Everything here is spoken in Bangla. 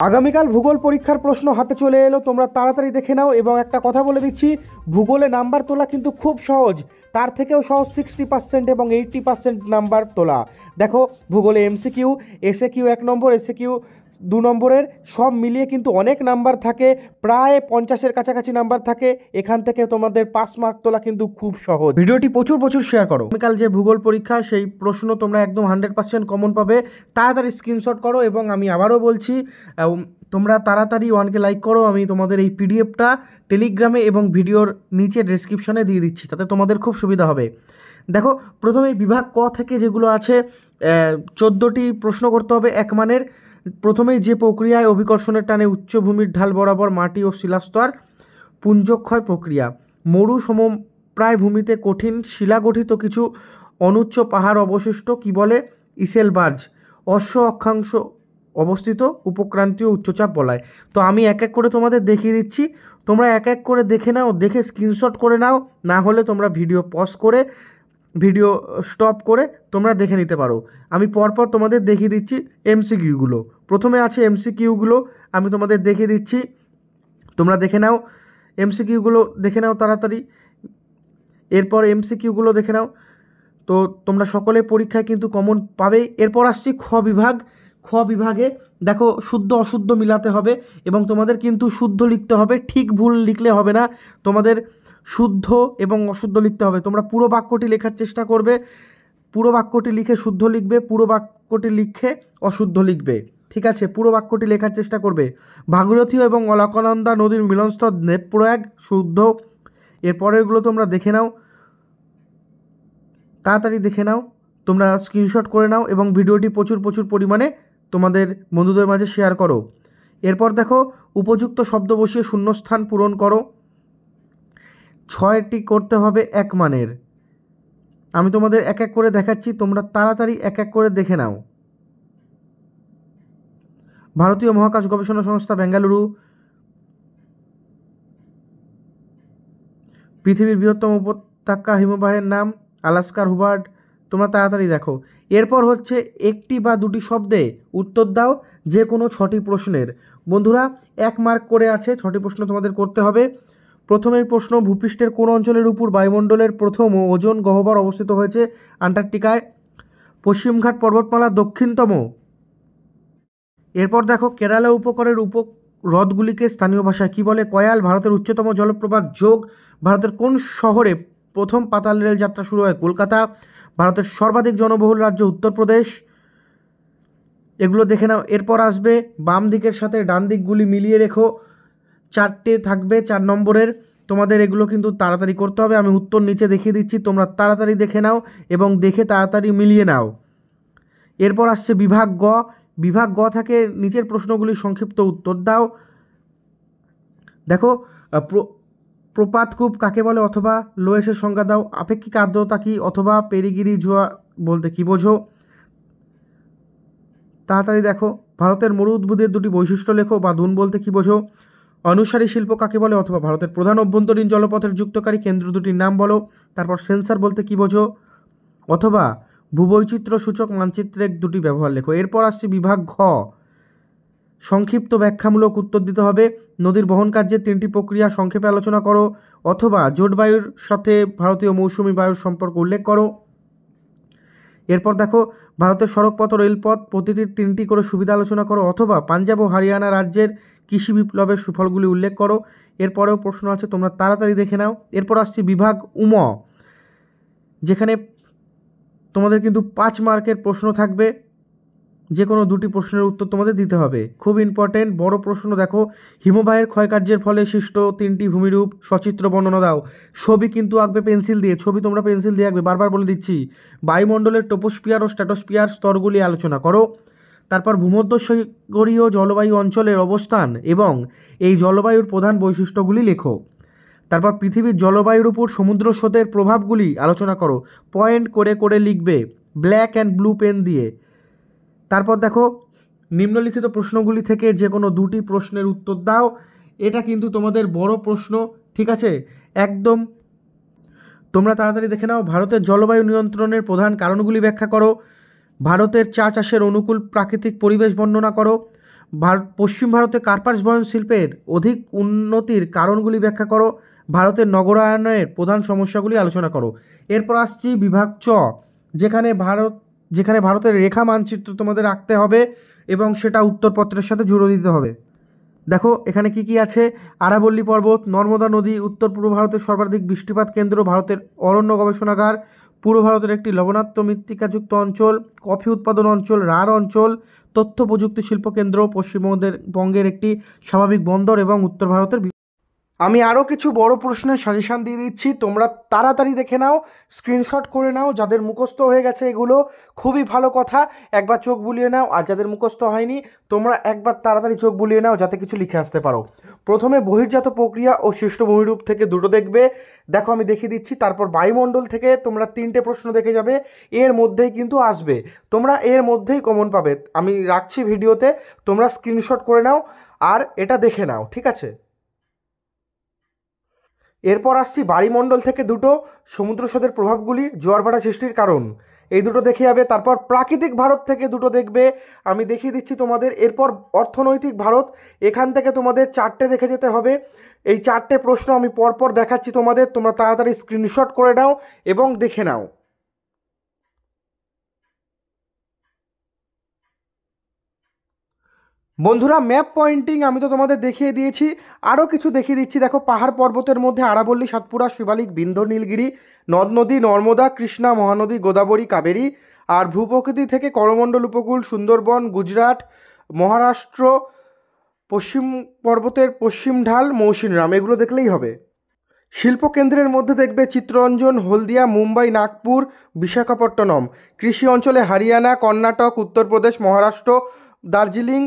আগামীকাল ভূগোল পরীক্ষার প্রশ্ন হাতে চলে এলো, তোমরা তাড়াতাড়ি দেখে নাও। এবং একটা কথা বলে দিচ্ছি, ভূগোলে নাম্বার তোলা কিন্তু খুব সহজ, তার থেকেও সহজ 60% এবং 80% নাম্বার তোলা। দেখো, ভূগোলে এমসিকিউ, এসএকিউ 1 নম্বর, এসএকিউ 2 নম্বরের, সব মিলিয়ে কিন্তু অনেক নাম্বার থাকে, প্রায় 50-এর কাছাকাছি নাম্বার থাকে। এখান থেকে তোমাদের পাস মার্ক তোলা কিন্তু খুব সহজ। ভিডিওটি প্রচুর প্রচুর শেয়ার করো। আগামীকাল যে ভূগোল পরীক্ষা, সেই প্রশ্ন তোমরা একদম 100% কমন পাবে। তাড়াতাড়ি স্ক্রিনশট করো। এবং আমি আবারও বলছি, তোমরা তাড়াতাড়ি 1কে লাইক করো। আমি তোমাদের এই পিডিএফটা টেলিগ্রামে এবং ভিডিওর নিচে ডেসক্রিপশনে দিয়ে দিচ্ছি, তাতে তোমাদের খুব সুবিধা হবে। দেখো, প্রথমে বিভাগ ক থেকে যেগুলো আছে 14টি প্রশ্ন করতে হবে 1 মানের। প্রথমেই যে প্রক্রিয়ায় অভিকর্ষণের টানে উচ্চভূমির ঢাল বরাবর মাটি ও শিলাস্তর পুঞ্জক্ষয় প্রক্রিয়া। মরু সমপ্রায় ভূমিতে কঠিন শিলাগঠিত কিছু অনুচ্চ পাহাড় অবশিষ্ট কি বলে? ইসেলবার্জ। অশ্ব অক্ষাংশ অবস্থিত উপক্রান্তীয় উচ্চচাপ বলয়। তো আমি এক এক করে তোমাদের দেখিয়ে দিচ্ছি, তোমরা এক এক করে দেখে নাও, দেখে স্ক্রিনশট করে নাও। না হলে তোমরা ভিডিও পজ করে, ভিডিও স্টপ করে তোমরা দেখে নিতে পারো। আমি পরপর তোমাদের দেখিয়ে দিচ্ছি এমসিকিউগুলো। প্রথমে আছে এমসিকিউগুলো, আমি তোমাদের দেখিয়ে দিচ্ছি, তোমরা দেখে নাও। এমসিকিউগুলো দেখে নাও তাড়াতাড়ি। এরপর এমসিকিউগুলো দেখে নাও। তো তোমরা সকলে পরীক্ষায় কিন্তু কমন পাবেই। এরপর আসছি খ বিভাগ। খ বিভাগে দেখো, শুদ্ধ অশুদ্ধ মিলাতে হবে এবং তোমাদের কিন্তু শুদ্ধ লিখতে হবে, ঠিক ভুল লিখলে হবে না। তোমাদের শুদ্ধ এবং অশুদ্ধ লিখতে হবে। তোমরা পুরো বাক্যটি লেখার চেষ্টা করবে, পুরো বাক্যটি লিখে শুদ্ধ লিখবে, পুরো বাক্যটি লিখে অশুদ্ধ লিখবে। ঠিক আছে, পুরো বাক্যটি লেখার চেষ্টা করবে। ভাগীরথী এবং অলকানন্দা নদীর মিলনস্থল দেবপ্রয়াগ, শুদ্ধ। এরপরেরগুলো তোমরা দেখে নাও, তাড়াতাড়ি দেখে নাও, তোমরা স্ক্রিনশট করে নাও এবং ভিডিওটি প্রচুর প্রচুর পরিমাণে তোমাদের বন্ধুদের মাঝে শেয়ার করো। এরপর দেখো, উপযুক্ত শব্দ বসিয়ে শূন্যস্থান পূরণ করো। 6টি করতে হবে 1 মানের। আমি তোমাদের এক এক করে দেখাচ্ছি, তোমরা তাড়াতাড়ি এক এক করে দেখে নাও। ভারতীয় মহাকাশ গবেষণা সংস্থা বেঙ্গালুরু। পৃথিবীর বৃহত্তম উপত্যকা হিমবাহের নাম আলাস্কার হুবার্ড। তোমরা তাড়াতাড়ি দেখো। এরপর হচ্ছে একটি বা দুটি শব্দে উত্তর দাও যে কোনো 6টি প্রশ্নের। বন্ধুরা, 1 মার্ক করে আছে, 6টি প্রশ্ন তোমাদের করতে হবে। প্রথমের প্রশ্ন, ভূপৃষ্ঠের কোন অঞ্চলের উপর বায়ুমণ্ডলের প্রথম ওজোন গহ্বর অবস্থিত হয়েছে? আন্টার্কটিকায়। পশ্চিমঘাট পর্বতমালা দক্ষিণতম। এরপর দেখো, কেরালা উপকূলের হ্রদগুলিকে স্থানীয় ভাষায় কী বলে? কয়াল। ভারতের উচ্চতম জলপ্রপাত যোগ। ভারতের কোন শহরে প্রথম পাতাল রেল যাত্রা শুরু হয়? কলকাতা। ভারতের সর্বাধিক জনবহুল রাজ্য উত্তরপ্রদেশ। এগুলো দেখে নাও। এরপর আসবে বাম দিকের সাথে ডান দিকগুলি মিলিয়ে রেখো, 4টে থাকবে 4 নম্বরের। তোমাদের এগুলো কিন্তু তাড়াতাড়ি করতে হবে। আমি উত্তর নিচে দেখিয়ে দিচ্ছি, তোমরা তাড়াতাড়ি দেখে নাও এবং দেখে তাড়াতাড়ি মিলিয়ে নাও। এরপর আসছে বিভাগ গ। বিভাগ গ থেকে নিচের প্রশ্নগুলির সংক্ষিপ্ত উত্তর দাও। দেখো, প্রপাতকূপ কাকে বলে অথবা লোয়েসের সংজ্ঞা দাও। আপেক্ষিক আর্দ্রতা কী অথবা পেরিগিরি জোয়া বলতে কী বোঝো? তাড়াতাড়ি দেখো। ভারতের মরু উদ্ভিদের 2টি বৈশিষ্ট্য লেখো বা দুন বলতে কী বোঝো? অনুসারী শিল্প কাকে বলে অথবা ভারতের প্রধান অভ্যন্তরীণ জলপথের যুক্তকারী কেন্দ্র 2টির নাম বলো। তারপর সেন্সার বলতে কী বোঝো অথবা ভূবৈচিত্র্য সূচক মানচিত্রের 2টি ব্যবহার লেখো। এরপর আসছে বিভাগ ঘ। সংক্ষিপ্ত ব্যাখ্যামূলক উত্তর দিতে হবে। নদীর বহন কার্যের 3টি প্রক্রিয়া সংক্ষেপে আলোচনা করো অথবা জোটবায়ুর সাথে ভারতীয় মৌসুমি বায়ুর সম্পর্ক উল্লেখ করো। এরপর দেখো, ভারতের সড়কপথ ও রেলপথ প্রতিটির 3টি করে সুবিধা আলোচনা করো অথবা পাঞ্জাব ও হরিয়ানা রাজ্যের কৃষি বিপ্লবের সুফলগুলি উল্লেখ করো। এরপরেও প্রশ্ন আছে, তোমরা তাড়াতাড়ি দেখে নাও। এরপর আসছে বিভাগ উম, যেখানে তোমাদের কিন্তু 5 মার্কের প্রশ্ন থাকবে। যে কোনো 2টি প্রশ্নের উত্তর তোমাদের দিতে হবে, খুব ইম্পর্টেন্ট। বড় প্রশ্ন দেখো, হিমবাহের ক্ষয়কার্যের ফলে সৃষ্ট 3টি ভূমিরূপ সচিত্র বর্ণনা দাও। ছবি কিন্তু আঁকবে পেন্সিল দিয়ে, ছবি তোমরা পেন্সিল দিয়ে আঁকবে, বারবার বলে দিচ্ছি। বায়ুমণ্ডলের টোপোস্ফিয়ার ও স্ট্র্যাটোস্ফিয়ার স্তরগুলি আলোচনা করো। তারপর ভূমধ্যসাগরীয় জলবায়ু অঞ্চলের অবস্থান এবং এই জলবায়ুর প্রধান বৈশিষ্ট্যগুলি লেখো। তারপর পৃথিবীর জলবায়ুর উপর সমুদ্র স্রোতের প্রভাবগুলি আলোচনা করো। পয়েন্ট করে করে লিখবে ব্ল্যাক অ্যান্ড ব্লু পেন দিয়ে। তারপর দেখো, নিম্নলিখিত প্রশ্নগুলি থেকে যে কোনো 2টি প্রশ্নের উত্তর দাও। এটা কিন্তু তোমাদের বড় প্রশ্ন, ঠিক আছে? একদম তোমরা তাড়াতাড়ি দেখে নাও। ভারতের জলবায়ু নিয়ন্ত্রণের প্রধান কারণগুলি ব্যাখ্যা করো। ভারতের চা চাষের অনুকূল প্রাকৃতিক পরিবেশ বর্ণনা করো। পশ্চিম ভারতে কার্পাস বয়ন শিল্পের অধিক উন্নতির কারণগুলি ব্যাখ্যা করো। ভারতের নগরায়নের প্রধান সমস্যাগুলি আলোচনা করো। এরপর আসছি বিভাগ চ, যেখানে ভারতের রেখা মানচিত্র তোমাদের আঁকতে হবে এবং সেটা উত্তরপত্রের সাথে জুড়ে দিতে হবে। দেখো এখানে কি কি আছে। আরাবল্লী পর্বত, নর্মদা নদী, উত্তর পূর্ব ভারতের সর্বাধিক বৃষ্টিপাত কেন্দ্র, ভারতের অরণ্য গবেষণাগার, পূর্ব ভারতের একটি লবণাক্ত মৃত্তিকাযুক্ত অঞ্চল, কফি উৎপাদন অঞ্চল, রাঢ় অঞ্চল, তথ্য প্রযুক্তি শিল্প কেন্দ্র, পশ্চিমবঙ্গের একটি স্বাভাবিক বন্দর এবং উত্তর ভারতের। আমি আরও কিছু বড় প্রশ্নের সাজেশান দিয়ে দিচ্ছি, তোমরা তাড়াতাড়ি দেখে নাও, স্ক্রিনশট করে নাও। যাদের মুখস্থ হয়ে গেছে এগুলো খুবই ভালো কথা, একবার চোখ বুলিয়ে নাও। আর যাদের মুখস্থ হয়নি তোমরা একবার তাড়াতাড়ি চোখ বুলিয়ে নাও যাতে কিছু লিখে আসতে পারো। প্রথমে বহির্জাত প্রক্রিয়া ও সৃষ্ট ভূমিরূপ থেকে দুটো দেখবে। দেখো আমি দেখিয়ে দিচ্ছি। তারপর বায়ুমণ্ডল থেকে তোমরা 3টে প্রশ্ন দেখে যাবে, এর মধ্যেই কিন্তু আসবে, তোমরা এর মধ্যেই কমন পাবে। আমি রাখছি ভিডিওতে, তোমরা স্ক্রিনশট করে নাও আর এটা দেখে নাও, ঠিক আছে। এরপর আসছি বায়ুমণ্ডল থেকে দুটো, সমুদ্র স্রোতের প্রভাবগুলি, জোয়ার ভাটা সৃষ্টির কারণ, এই দুটো দেখে যাবে। তারপর প্রাকৃতিক ভারত থেকে দুটো দেখবে, আমি দেখিয়ে দিচ্ছি তোমাদের। এরপর অর্থনৈতিক ভারত, এখান থেকে তোমাদের 4টে দেখে যেতে হবে। এই 4টে প্রশ্ন আমি পরপর দেখাচ্ছি তোমাদের, তোমরা তাড়াতাড়ি স্ক্রিনশট করে নাও এবং দেখে নাও। বন্ধুরা ম্যাপ পয়েন্টিং আমি তো তোমাদের দেখিয়ে দিয়েছি, আরও কিছু দেখিয়ে দিচ্ছি। দেখো পাহাড় পর্বতের মধ্যে আরাবল্লী, সাতপুরা, শিবালিক, বিন্ধ্য, নীলগিরি, নদ নদী, নর্মদা, কৃষ্ণা, মহানদী, গোদাবরী, কাবেরী। আর ভূপ্রকৃতি থেকে করমণ্ডল উপকূল, সুন্দরবন, গুজরাট, মহারাষ্ট্র, পশ্চিম পর্বতের পশ্চিম ঢাল, মৌসিনরাম, এগুলো দেখলেই হবে। শিল্পকেন্দ্রের মধ্যে দেখবে চিত্তরঞ্জন, হলদিয়া, মুম্বাই, নাগপুর, বিশাখাপট্টনম। কৃষি অঞ্চলে হরিয়ানা, কর্ণাটক, উত্তরপ্রদেশ, মহারাষ্ট্র, দার্জিলিং